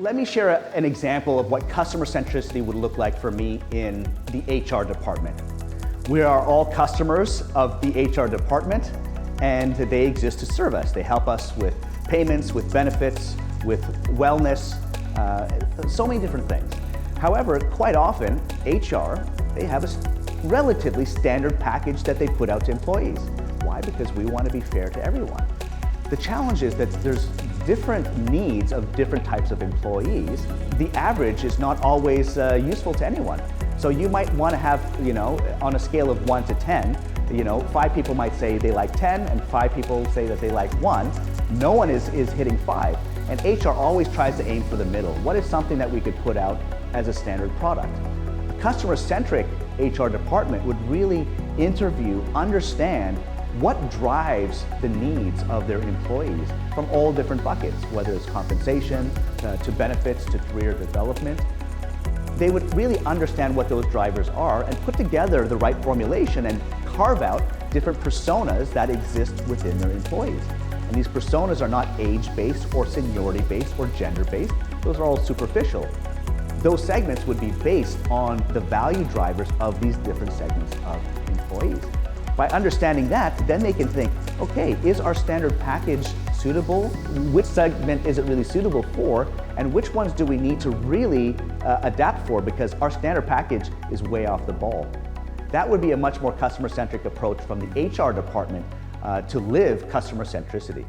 Let me share an example of what customer centricity would look like for me in the HR department. We are all customers of the HR department, and they exist to serve us. They help us with payments, with benefits, with wellness, so many different things. However, quite often, HR, they have a relatively standard package that they put out to employees. Why? Because we want to be fair to everyone. The challenge is that there's different needs of different types of employees. The average is not always useful to anyone. So you might want to have, on a scale of 1 to 10, 5 people might say they like 10 and 5 people say that they like 1. No one is hitting 5. And HR always tries to aim for the middle. What is something that we could put out as a standard product? A customer-centric HR department would really interview, understand what drives the needs of their employees from all different buckets, whether it's compensation, to benefits, to career development. They would really understand what those drivers are and put together the right formulation and carve out different personas that exist within their employees. And these personas are not age-based or seniority-based or gender-based. Those are all superficial. Those segments would be based on the value drivers of these different segments of employees. By understanding that, then they can think, okay, is our standard package suitable? Which segment is it really suitable for? And which ones do we need to really adapt for because our standard package is way off the ball? That would be a much more customer-centric approach from the HR department to live customer centricity.